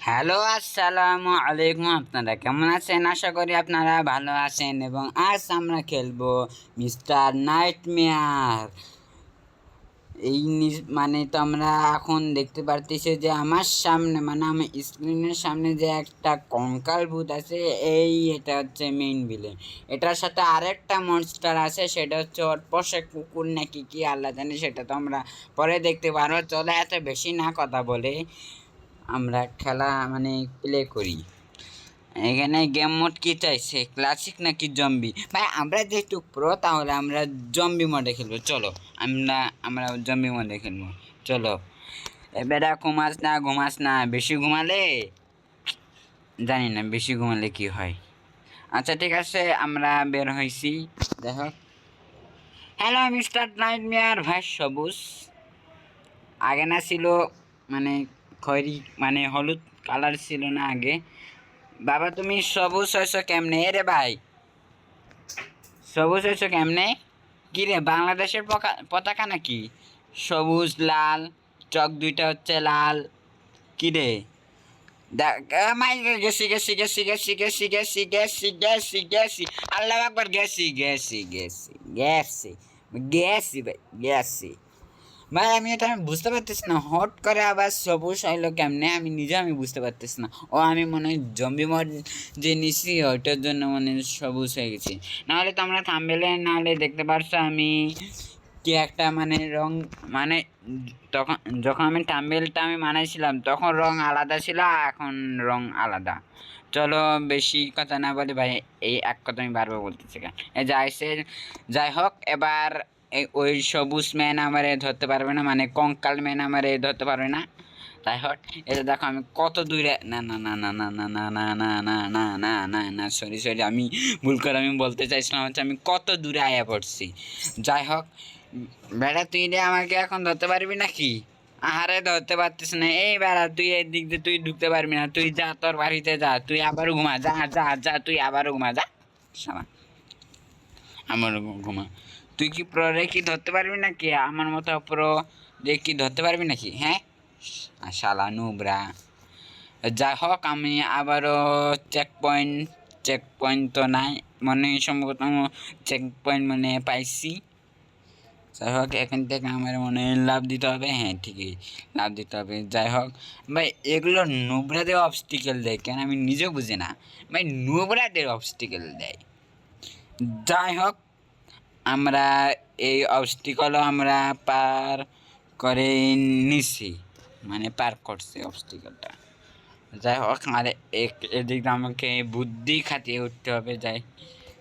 Hello, আসসালামু আলাইকুম। আপনারা কেমন আছেন? আশা করি আপনারা ভালো আছেন। এবং আজ আমরা খেলবো মিস্টার নাইটমেয়ার। মানে তোমরা এখন দেখতে পারতেছো যে আমার সামনে, মানে আমার স্ক্রিনের সামনে যে একটা কঙ্কাল ভূত আছে, এটা হচ্ছে মেইন ভিলেন। এটার সাথে আরেকটা মনস্টার আছে, সেটা হচ্ছে ওর পোষা কুকুর নাকি কি আল্লাহ জানে, সেটা তোমরা পরে দেখতে পারো। চলো এত বেশি না কথা বলে আমরা খেলা প্লে করি। এখানে গেম মোড কি চাইছে, ক্লাসিক নাকি জম্বি? ভাই আমরা যেহেতু প্রো, তাহলে আমরা জম্বি মোডে খেলবো। চলো আমরা আমরা জম্বি মোডে খেলবো। চলো এবারে ঘুমাস না, বেশি ঘুমালে জানি না বেশি ঘুমালে কি হয়। আচ্ছা ঠিক আছে, আমরা বের হয়েছি। দেখো, হ্যালো মিস্টার নাইটমেয়ার। ভাই সবুজ আগে না ছিল, মানে খয়েরি হলুদ কালার ছিল না আগে। বাবা তুমি সবুজ হয়েছ কেমনে রে ভাই? সবুজ হয়েছ কেমনে? কি রে, বাংলাদেশের পতাকা নাকি? সবুজ লাল, চক দুইটা হচ্ছে লাল। কি রে? গেছি গেছি গেছি গেছি গেছি গেছি গেছি গেছি গেছি আল্লাহ আকবার, গেছি গেছি গেছি গেছি গেছি ভাই গেছি। ভাই আমি বুঝতে পারতেছি না, হট করে আবার সবুজ হইলো কেমনে, আমি বুঝতে পারতেছি না। আমি মনে হয় জম্বি মড যে নিছি ওইটার জন্য সবুজ হয়ে গেছি। নাহলে তোমরা থাম্বনেলে নাহলে দেখতে পারছো আমি কি একটা রং, মানে তখন যখন থাম্বনেলটা বানাইছিলাম তখন রং আলাদা ছিল, এখন রং আলাদা। চলো বেশি কথা না বলি ভাই, এই এক কথা আমি বারবার বলতেছি কেন। যাই হোক, এবার ওই সবুজ ম্যান আমারে ধরতে পারবে না, কঙ্কাল ম্যান আমারে ধরতে পারবে না। তাই হোক, এটা দেখো আমি কত দূরে, না না না না না না না না না না না না না না সরি সরি, আমি ভুল করে আমি বলতে চাইছিলাম হচ্ছে আমি কত দূরে আয়া পড়ছি। যাই হোক, বেড়া তুই রে আমাকে এখন ধরতে পারবি নাকি? আহারে ধরতে পারতিস না। এই বেড়া তুই এই দিক দিয়ে তুই ঢুকতে পারবি না, তুই যা তোর বাড়িতে যা, তুই আবারও ঘুমা, যা যা যা তুই আবারও ঘুমা, যা শালা, আমারও ঘুমা। তুই কি প্রো রে, কি ধরতে পারবি নাকি আমার মতো প্রো যে কি ধরতে পারবি নাকি? হ্যাঁ শালা নুবরা। যাই হোক, আমি আবারও চেক পয়েন্ট তো নাই, সম্ভবত চেক পয়েন্ট পাইছি। যাই হোক, এখান থেকে আমার লাভ দিতে হবে। হ্যাঁ ঠিকই, লাভ দিতে হবে। যাই হোক ভাই, এগুলো নুবরাদের অবস্টিকেল দেয় কেন আমি নিজেও বুঝি না ভাই, নুবরাদের অবস্টিকেল দেয়। যাই হোক, আমরা এই অবস্টিকলও আমরা পার করে নিছি, পার করছি অবস্টিকলটা। যাই হোক, আর এদিক দিয়ে আমাকে বুদ্ধি খাটিয়ে উঠতে হবে। যাই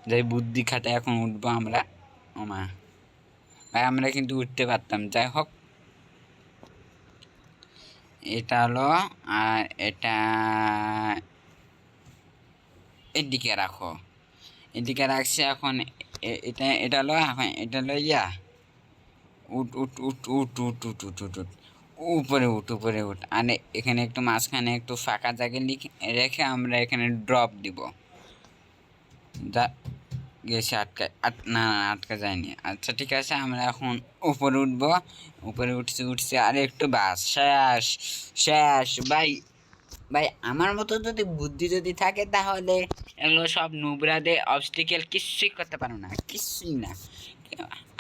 যাই বুদ্ধি খাটিয়ে এখন উঠবো আমরা। ওমা ভাই, আমরা কিন্তু উঠতে পারতাম। যাই হোক, এটা হলো, আর এটা এদিকে রাখো, এদিকে রাখছি। এখন এটা হলো, এখন এটা হলো ইয়া, উঠ উঠ উঠ উঠ উঠ উঠ উঠ উঠ উঠ উপরে উঠ, উপরে উঠ। আর এখানে একটু মাঝখানে একটু ফাঁকা জায়গা রেখে আমরা এখানে ড্রপ দিব। যা গেছে না না, আটকা যায়নি। আচ্ছা ঠিক আছে, আমরা এখন উপরে উঠবো। উপরে উঠছি আর একটু, বাস শেষ শেষ ভাই। ভাই আমার মতো যদি বুদ্ধি যদি থাকে, তাহলে এগুলো সব নুবরাদের অবস্টিকেল কিছুই করতে পারো না, কিছুই না।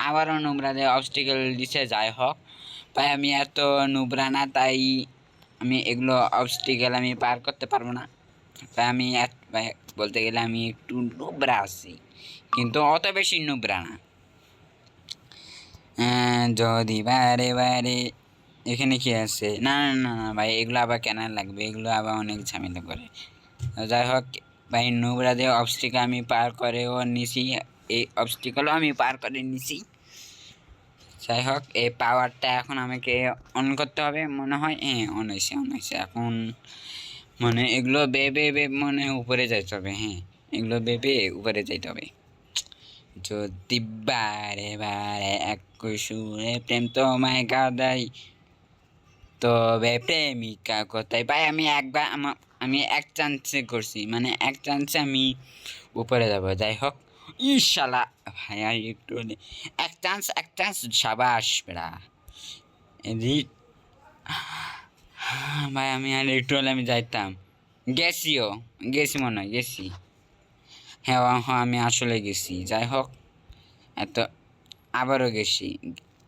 আবারও নুবরাদের অবস্টিকেল দিছে। যাই হোক ভাই, আমি এত নুবরা না, তাই আমি এগুলো অবস্টিকেল আমি পার করতে পারবো না। তাই ভাই বলতে গেলে আমি একটু নুবরা আছি, কিন্তু অত বেশি নুবরা না। যদি বারে বারে এখানে কি আছে? না না না না ভাই, এগুলো আবার কেন লাগবে? এগুলো আবার অনেক ঝামেলা করে। যাই হোক ভাই, নুবরাদের অবস্টিকেল আমি পার করেও নিছি, এই অবস্টিকেলও আমি পার করে নিছি। যাই হোক, এই পাওয়ারটা এখন আমাকে অন করতে হবে মনে হয়। হ্যাঁ, অন হয়েছে এখন। এগুলো বেবে উপরে যাইতে হবে। হ্যাঁ, এগুলো বেবে উপরে যাইতে হবে। যদি বারে বারে এক সুরে প্রেম তোমায় গাদাই, তবে প্রেমিকা কোথায়? ভাই আমি এক চান্সে করছি, এক চান্সে আমি উপরে যাব। যাই হোক, ইনশাল্লাহ ভাই, আর একটু এক চান্স সাবাস বেড়া। ভাই আমি আর একটু হলে আমি যাইতাম। গেছিও, গেছি মনে হয়, গেছি। হ্যাঁ হ্যাঁ আমি আসলে গেছি, যাই হোক। এত আবারও গেছি,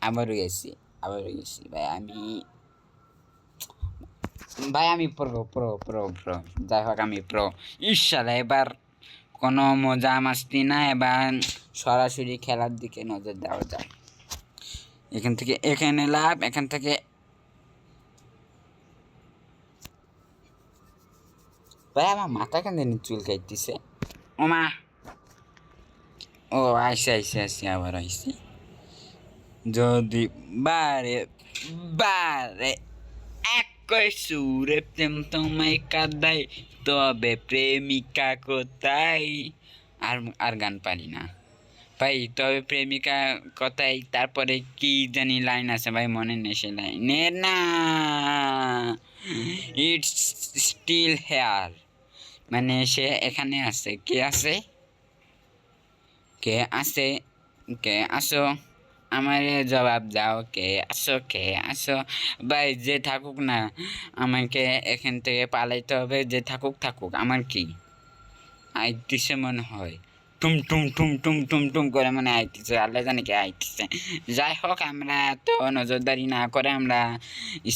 আবারও গেছি, আবারও গেছি ভাই আমি। ভাই আমি প্রো প্রো প্রো প্রো, যাই হোক আমি প্রো। ইনশাল্লাহ এবার কোনো মজা মাস্তি না, এবার সরাসরি খেলার দিকে নজর দেওয়া যায়। এখান থেকে এখানে লাভ, এখান থেকে। ভাই আমার মাথা কেন জানি চুল খাইতেছে। ও মা, ও আইসে আইসে আইসে আবার আইসি। যদি বারে বারে একই সুরে প্রেম তোমায় কাঁদাই, তবে প্রেমিকা কোথায়। আর আর গান পারি না ভাই, তবে প্রেমিকা কোথায়, তারপরে কি জানি লাইন আছে ভাই, মনে নেই সে লাইনের না। ইটস স্টিল হেয়ার, মানে সে এখানে আছে। কে আছে, কে আছে, কে আসো, আমারে জবাব দাও, কে আসো, কে আসো। ভাই যে থাকুক না, আমাকে এখান থেকে পালাইতে হবে। যে থাকুক থাকুক, আমার কি। আইতিছে মনে হয়, টুম টুম টুম টুম টুম টুম করে মানে আইতিছে, আল্লাহ জানে কে আইতিছে। যাই হোক আমরা তো নজরদারি না করে আমরা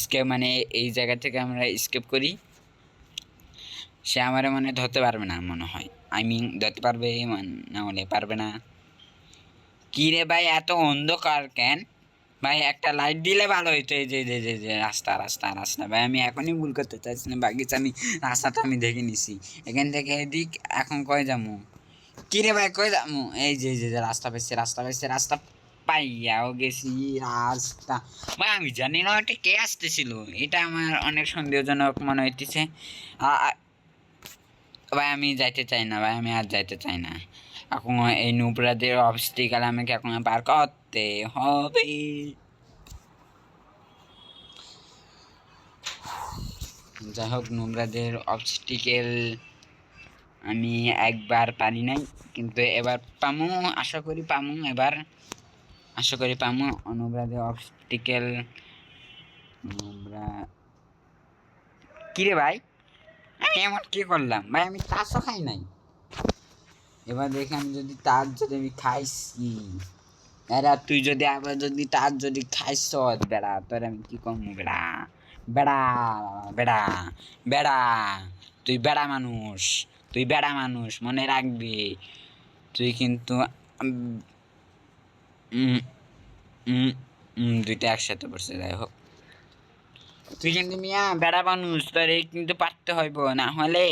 স্কেপ, মানে এই জায়গা থেকে আমরা স্কেপ করি। সে আমারে মানে ধরতে পারবে না মনে হয়, আই মিন ধরতে পারবে না হলে পারবে না। কি রে ভাই এত অন্ধকার কেন? ভাই একটা লাইট দিলে ভালো হইতো। এই যে যে যে যে রাস্তা রাস্তা রাস্তা ভাই, আমি এখনই ভুল করতে চাইছি না, বাগিচা আমি রাস্তাটা আমি দেখে নিছি। এখান থেকে এদিক এখন কই যামু? কি রে ভাই কই যামু? এই যে যে যে রাস্তা পাইছে, রাস্তা পাইছে, রাস্তা পাইয়াও গেছি। রাস্তা ভাই আমি জানি না ওটা কে আসতেছিল, এটা আমার অনেক সন্দেহজনক মনে হইতেছে। ভাই আমি যাইতে চাই না, ভাই আমি আর যাইতে চাই না। এখন এই নুবরাদের অবস্টিকাল আমাকে এখন পার করতে হবে। যাই হোক নুবরাদের অবস্টিকেল আমি একবার পারি নাই, কিন্তু এবার পামু, আশা করি পামু এবার, আশা করি পামু। নুবরাদের অবস্টিকেল নুবরা। কিরে ভাই আমি এমন কি করলাম ভাই? আমি তাসও খাই নাই। এবার দেখি আমি যদি তার যদি আমি খাইছি, এরা তুই যদি আবার যদি তার যদি খাইছ বেড়া, তোর আমি কি করবো বেড়া? বেড়া বেড়া বেড়া, তুই বেড়া মানুষ, তুই বেড়া মানুষ মনে রাখবি। তুই কিন্তু দুইটা একসাথে পড়ছে, যাই হোক। তুই কিন্তু মিয়া বেড়া মানুষ, তোর এই কিন্তু পারতে হইব, না হলে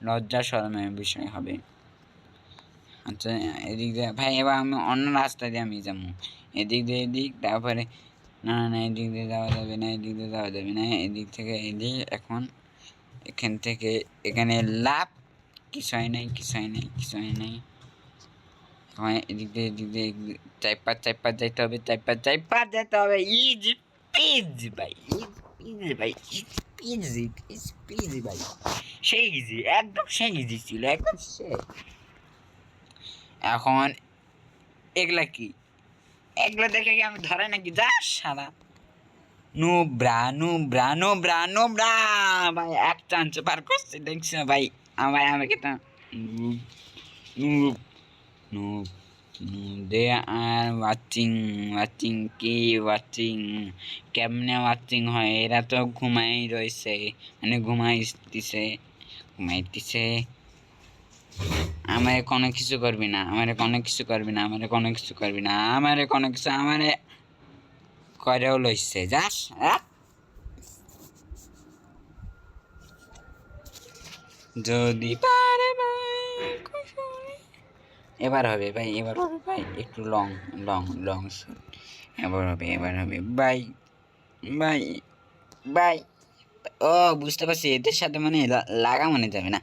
লজ্জা শরমের বিষয় হবে। আচ্ছা এদিক দিয়ে ভাই, এবার আমি অন্য রাস্তা দিয়ে আমি যাবো। এদিক দিয়ে এদিক, তারপরে না না এদিক দিয়ে যাওয়া যাবে না, এদিক দিয়ে যাওয়া যাবে না, এদিক থেকে এদিক। এখন এখান থেকে এখানে লাভ, কিছু হয় নাই, কিছু হয় নাই, কিছু হয় নাই। হ্যাঁ এদিক দিয়ে এদিক দিয়ে চাইপা চাইপা যাইতে হবে, চাইপা চাইপা যেতে হবে। ইজি পিজি ভাই, ইজি ভাই, ইজি পিজি ভাই, সেই ইজি, একদম সেই ইজি ছিল, একদম সেই। এখন এগুলা কি, এগুলো দেখে কি আমি ধরে নাকি? যা সারা নুব্রা নুব্রা নুব্রা নুব্রা ভাই, এক চান্স পার করছে দেখছি ভাই। আমার আমাকে তো noob noob they are watching, watching কি ওয়াচিং, কেমনে ওয়াচিং হয়? এরা তো ঘুমাই রয়েছে, মানে ঘুমাইতেছে, ঘুমাইতেছে। আমারে কোনো কিছু করবি না, আমারে কোনো কিছু করবি না, আমারে কোনো কিছু করবি না, আমারে কোনো কিছু, আমারে করেও লইছে যাস। যদি পারে এবার হবে ভাই, এবার হবে ভাই, একটু লং লং লং শট। এবার হবে, এবার হবে ভাই, ভাই ভাই। ও বুঝতে পারছি, এদের সাথে মানে লাগা মনে যাবে না।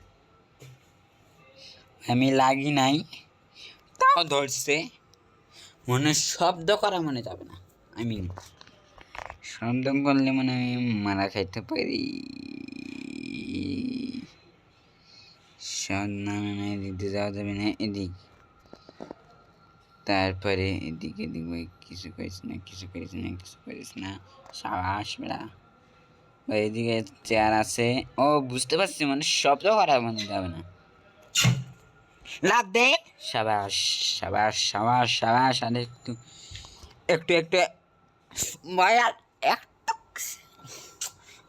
আমি লাগি নাই, তাও ধরছে, মনে শব্দ করা মনে যাবে না। আই মিন শব্দ করলে মানে আমি মারা খাইতে পারি। না না না এদিক দিয়ে যাওয়া যাবে না, এদিক। তারপরে এদিক এদিক ভাই, কিছু করিস না, কিছু করিস না, কিছু করিস না, সাবাস বেড়া এইদিকে চেয়ার আছে। ও বুঝতে পারছি, মানে শব্দ করা মানে যাবে না। লাভ দে। সাবাস সাবাস সাবাস সাবাস। আর একটু একটু একটু ভাই, আর একটু,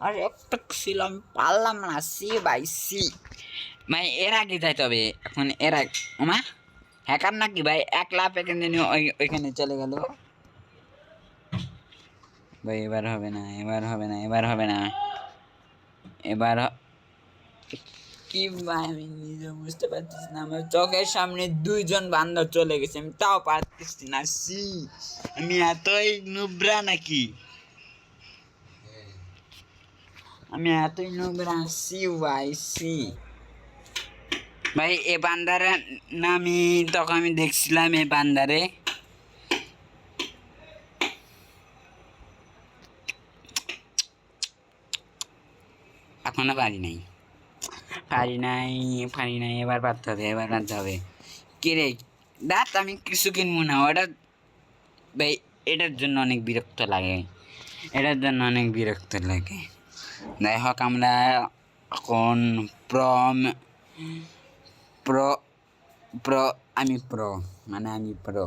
আর একটু ছিল, আমি পারলাম না। সি ভাই সি ভাই, এর আগে যাইতে হবে এখন। এর আগে ওমা হ্যাকার নাকি ভাই, এক লাফ এখানে ওইখানে চলে গেল ভাই। এবার হবে না, এবার হবে না, এবার হবে না, এবার কি ভাই, আমি নিজে বুঝতে পারতেছি না। আমার চোখের সামনে দুইজন বান্দর চলে গেছে, আমি তাও পারতেছি না। সি আমি এতই নুবরা নাকি, আমি এতই নুবরা। সি ভাই সি ভাই। এ বান্দারে না, আমি তখন আমি দেখছিলাম এ বান্দারে। এখনো পারি নাই, পারি নাই, পারি নাই। এবার পারতে হবে, এবার পারতে হবে। কিরে দাঁত, আমি কিছু কিনবো না ওটা ভাই। এটার জন্য অনেক বিরক্ত লাগে, এটার জন্য অনেক বিরক্ত লাগে। যাই হোক, আমরা এখন প্রো প্রো আমি প্রো, মানে আমি প্রো,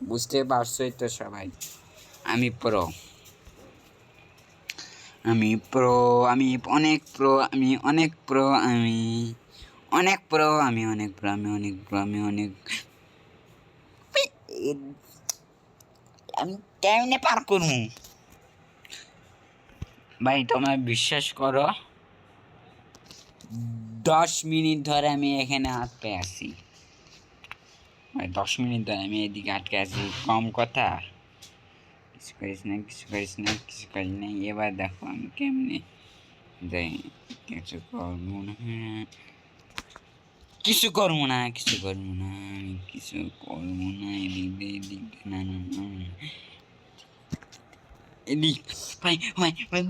বুঝতে পারছোই তো সবাই। আমি প্রো, আমি প্রো, আমি অনেক প্রো, আমি অনেক প্রো, আমি অনেক প্রো, আমি অনেক প্রো, আমি অনেক প্রো, আমি অনেক। আমি কেমনে পার করবো ভাই? তোমার বিশ্বাস করো, 10 মিনিট ধরে আমি এখানে আটকে আছি ভাই। 10 মিনিট ধরে আমি এদিকে আটকে আছি। কম কথা, কিছু করিস না, কিছু করিস না, কিছু করিস না। এবার দেখো আমি কেমনে যাই। কিছু করবো না, কিছু করবো না, কিছু করবো না, আমি কিছু করবো না। এদিক দিয়ে, এদিক দিয়ে, না না না, এদিক ভাই ভাই ভাই,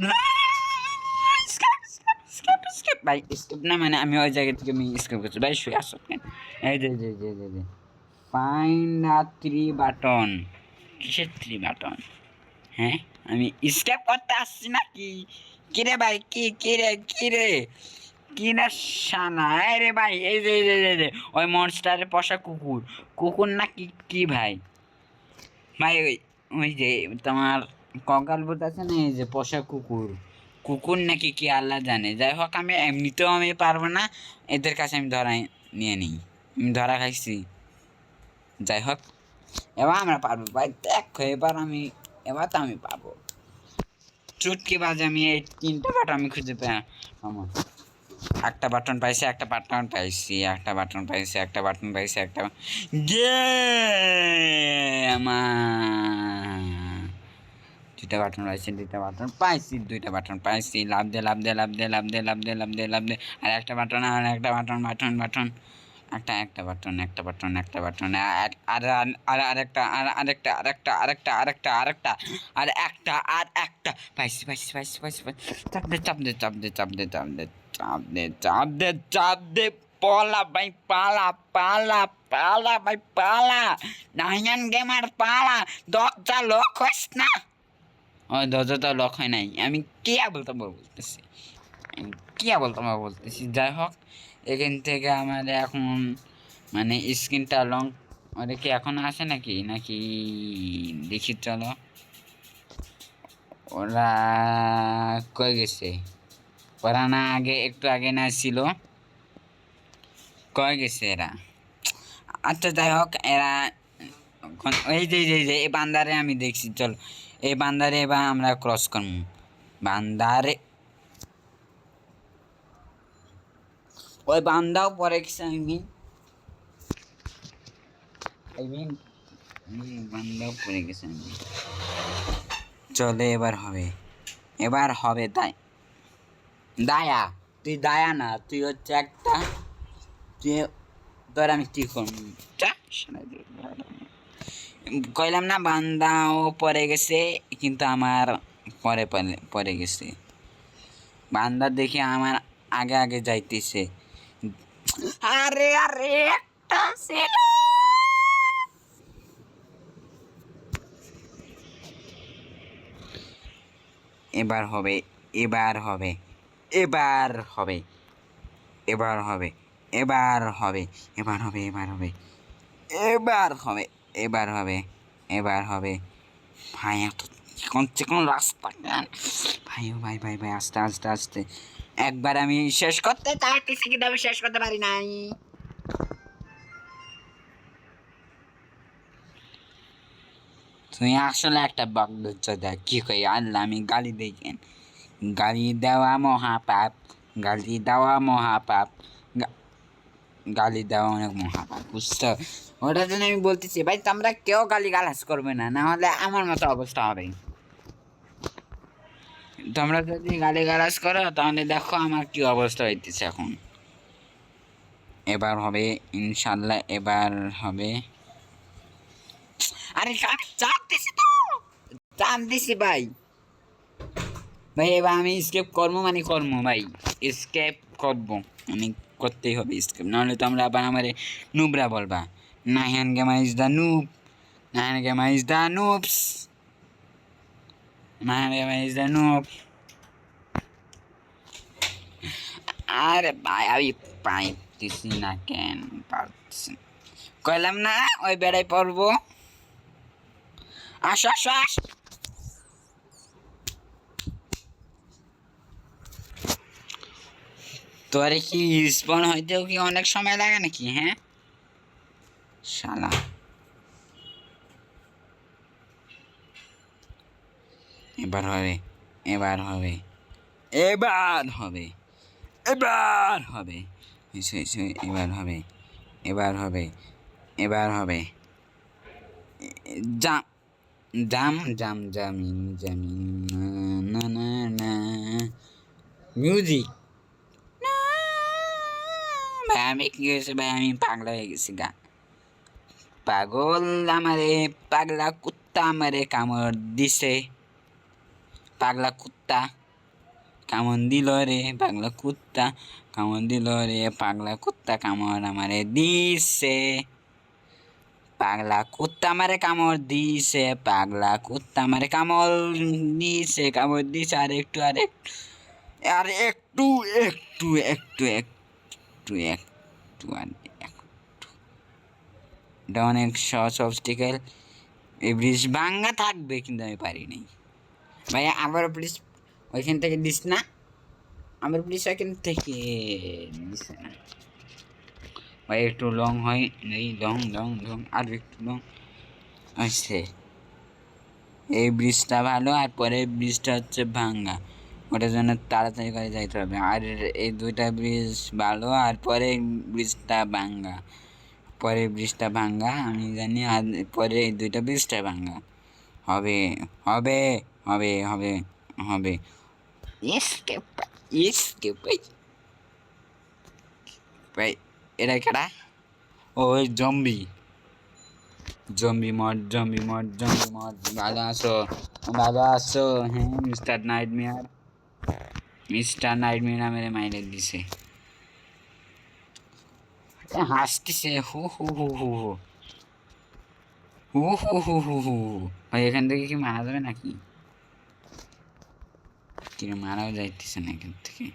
ভাই স্কিপ না, মানে আমি ওই জায়গা থেকে আমি স্কিপ করছি ভাই। শুয়ে আসো কেন? এই যে যে যে যে যে ফাইন্ড দ্য 3 বাটন। কিসের 3 বাটন? হ্যাঁ, আমি স্কিপ করতে আসছি নাকি? কিরে ভাই, কি কিরে কিরে কিরে শানা? আরে ভাই, এই যে যে যে যে ওই মনস্টারে পোষা কুকুর, কুকুর না কি কি ভাই? ভাই ওই ওই যে তোমার কঙ্কাল বোধ আছে না, এই যে পোষা কুকুর, কুকুর নাকি কি আল্লাহ জানে। যাই হোক, আমি এমনিতেও আমি পারবো না, এদের কাছে আমি ধরাই নিয়ে নিই, আমি ধরা খাইছি। যাই হোক, এবার আমরা পারবো ভাই, দেখো এবার আমি, এবার তো আমি পাবো। চুটকি বাজে, আমি এই 3টা বাটন আমি খুঁজে পাই। আমার একটা বাটন পাইছি, একটা বাটন পাইছি, একটা বাটন পাইছি, একটা বাটন পাইছি, একটা গে আমার 2টা বাটন পাইছি, 2টা বাটন পাইছি, 2টা বাটন পাইছি। লাভ দে, লাভ দে, লাভ দে, লাভ দে, লাভ দে, লাভ দে, লাভ দে। আর একটা বাটন, আর একটা বাটন, বাটন বাটন, একটা বাটন, একটা বাটন, একটা বাটন, আর আর আরেকটা, আর আরেকটা, আরেকটা, আরেকটা, আরেকটা, আরেকটা, আর একটা, আর একটা পাইছি, পাইছি, পাইছি, পাইছি, পাইছি। চাপ দে, চাপ দে, চাপ দে, চাপ দে, চাপ দে, চাপ দে, চাপ দে, চাপ দে। পালা ভাই, পালা পালা পালা ভাই, পালা। নাইয়ান গেমার পালা। দরজা লক হইস না। ওই দরজাটা লক হয় নাই। আমি কি বলতাম বলতেছি, আমি কি বলতাম বলতেছি। যাই হোক, এখান থেকে আমাদের এখন মানে স্ক্রিনটা লং, ওদের কি এখন আসে নাকি নাকি দেখি চলো। ওরা কই গেছে? ওরা না আগে, একটু আগে না ছিল, কই গেছে এরা? আচ্ছা যাই হোক, এরা এই যে যে যে এই বান্দারে আমি দেখছি। চলো এই বান্দারে এবার আমরা ক্রস করবো। বান্দারে, ওই বান্দাও পরে গেছে। বান্দাও পড়ে গেছে। চলে এবার হবে, এবার হবে। তাই দায়া, তুই দায়া না, তুই হচ্ছে একটা, তুই, তোর আমি কি করবো? কইলাম না বান্দাও পরে গেছে, কিন্তু আমার পরে পরে গেছে। বান্দা দেখে আমার আগে আগে যাইতেছে। আরে আরে একটা ছিল। এবার হবে, এবার হবে, এবার হবে, এবার হবে, এবার হবে, এবার হবে, এবার হবে, এবার হবে, এবার হবে, এবার হবে। ভাই এত কমছে কোন রাস্তা কেন? ভাই ও ভাই ভাই ভাই আস্তে আস্তে আস্তে। একবার আমি শেষ করতে চাইতেছি কিন্তু আমি শেষ করতে পারি নাই। তুই আসলে একটা বকলুচ্চোদা, কি কই আল্লাহ আমি গালি দিই কেন? গালি দেওয়া মহাপাপ, গালি দেওয়া মহাপাপ, গালি দেওয়া অনেক মহাপাপ, বুঝছো? ওটার জন্য আমি বলতেছি ভাই তোমরা কেউ গালি গালাজ করবে না, না হলে আমার মতো অবস্থা হবে। তোমরা যদি গালি গালাজ করো তাহলে দেখো আমার কি অবস্থা হইতেছে এখন। এবার হবে ইনশাল্লাহ, এবার হবে। আরে চাপ দিছি তো, চাপ দিছি ভাই। ভাই এবার আমি স্কেপ করবো মানে করবো ভাই, স্কেপ করবো মানে করতেই হবে স্কেপ, নাহলে তো আমরা আবার আমার নুবরা বলবা। Nahiyan gamer is the noob, Nahiyan gamer is the noobs, Nahiyan gamer is the noob. আরে ভাই আমি পাইতেছি না কেন, পারছি কইলাম না ওই বেড়াই পড়বো। আসো আসো আস। তোরে কি স্পন হইতেও কি অনেক সময় লাগে নাকি? হ্যাঁ শালা। এবার হবে, এবার হবে, এবার হবে, এবার হবে, এবার হবে, এবার হবে, এবার হবে। জাম জাম জাম জামিন জামিন, না না না মিউজিক। ভাই আমি কি হয়েছে ভাই, আমি পাগলা হয়ে গেছি গা। পাগল আমারে, পাগলা কুত্তা আমারে কামড় দিছে, পাগলা কুত্তা কামড় দিল রে, পাগলা কুত্তা কামড় দিল রে, পাগলা কুত্তা কামড় আমারে দিছে, পাগলা কুত্তা আমারে কামড় দিছে, পাগলা কুত্তা আমারে কামড় দিছে, কামড় দিছে। আর একটু আর একটু আর একটু একটু একটু একটু একটু আর একটু। এটা অনেক সহজ অবস্টিকেল, এই ব্রিজ ভাঙ্গা থাকবে কিন্তু আমি পারি নাই। ভাই আবার প্লিজ ওইখান থেকে দিস না, আমার প্লিজ ওইখান থেকে দিস না ভাই, একটু লং হয় এই লং লং লং আর একটু লং আসছে। এই ব্রিজটা ভালো আর পরের ব্রিজটা হচ্ছে ভাঙ্গা, ওটার জন্য তাড়াতাড়ি করে যাইতে হবে। আর এই দুইটা ব্রিজ ভালো আর পরে ব্রিজটা ভাঙ্গা, পরের ব্রিজটা ভাঙ্গা আমি জানি, আর পরে এই দুইটা ব্রিজটা ভাঙ্গা। হবে হবে হবে হবে হবে। স্কেপ স্কেপ ভাই, এটা কেডা? ওই zombie, zombie mod, zombie mod, zombie mod. ভালো আছো, ভালো আছো? হ্যাঁ মিস্টার নাইটমেয়ার, মিস্টার নাইটমেয়ার মেরে মাইরে দিছে, হাসতেছে হু হু হু হু হু হু হু হু হু হু। ভাই এখান থেকে কি মারা যাবে নাকি? কি মারাও যাইতেছে না এখান থেকে।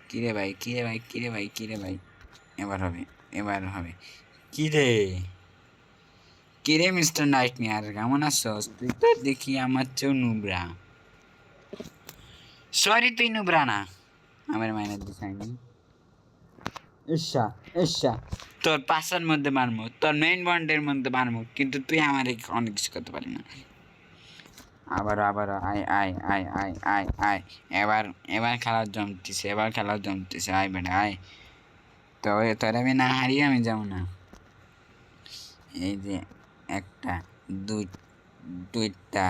কিরে ভাই, কিরে ভাই, কিরে ভাই, কিরে ভাই। এবার হবে, এবার হবে। কিরে কিরে মিস্টার নাইটমেয়ার কেমন আছো? তুই তো দেখি আমার চেয়েও নুবরা। সরি তুই নুবরা না, আমার মাইনের দিছাইনি। ঈর্ষা ঈর্ষা, তোর পাশার মধ্যে মারমু, তোর মেইন পয়েন্টের মধ্যে মারমু, কিন্তু তুই আমার অনেক কিছু করতে পারি না। আবার আবার আয় আয় আয় আয় আয় আয়। এবার এবার খেলার জমতেছে, এবার খেলার জমতেছে, আয় বেটা আয়। তো তোর আমি না হারিয়ে আমি যাবো না। এই যে একটা, দুই, দুইটা,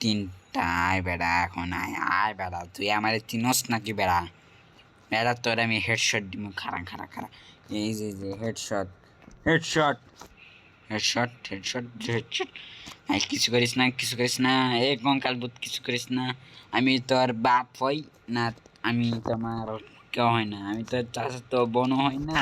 তিনটা। আয় বেড়া এখন, আয় আয় বেড়া, তুই আমার চিনস নাকি বেড়া? বেড়া তোর আমি হেডশট দিব, খারা খারা খারা। এই যে যে headshot, headshot, headshot, headshot, headshot. I কিছু করিস না, কিছু করিস না, এ কঙ্কাল বুত কিছু করিস না। আমি তোর বাপ হই না, আমি তোমার কেউ হয় না, আমি তোর চাচা তো বোনও হয় না,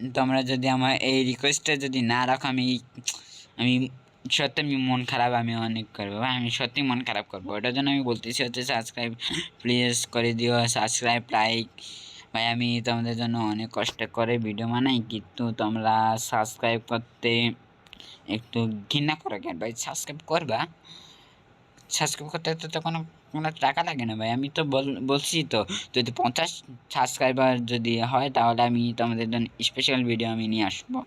তোমরা যদি আমার এই রিকোয়েস্টটা যদি না রাখো, আমি আমি সত্যি আমি মন খারাপ আমি অনেক করবো ভাই, আমি সত্যি মন খারাপ করবো। ওটার জন্য আমি বলতেছি হচ্ছে সাবস্ক্রাইব প্লিজ করে দিও, সাবস্ক্রাইব লাইক। ভাই আমি তোমাদের জন্য অনেক কষ্ট করে ভিডিও বানাই, কিন্তু তোমরা সাবস্ক্রাইব করতে একটু ঘৃণা করো কেন ভাই? সাবস্ক্রাইব করবা, সাবস্ক্রাইব করতে তো কোনো কোনো টাকা লাগে না ভাই। আমি তো বলছি তো, যদি 50 সাবস্ক্রাইবার যদি হয় তাহলে আমি তোমাদের জন্য স্পেশাল ভিডিও আমি নিয়ে আসবো।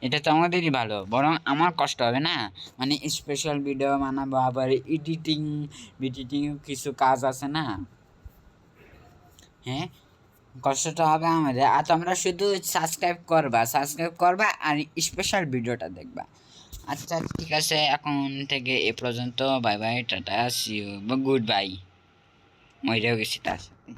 এটা তো আমাদেরই ভালো, বরং আমার কষ্ট হবে না, মানে স্পেশাল ভিডিও বানাবো, আবার এডিটিং কিছু কাজ আছে না, হ্যাঁ কষ্টটা হবে আমাদের। আর তোমরা শুধু সাবস্ক্রাইব করবা আর স্পেশাল ভিডিওটা দেখবা। আচ্ছা ঠিক আছে, এখন থেকে এ পর্যন্ত। Bye bye, tata, see you, good bye. মরেও গেছি তার সাথে।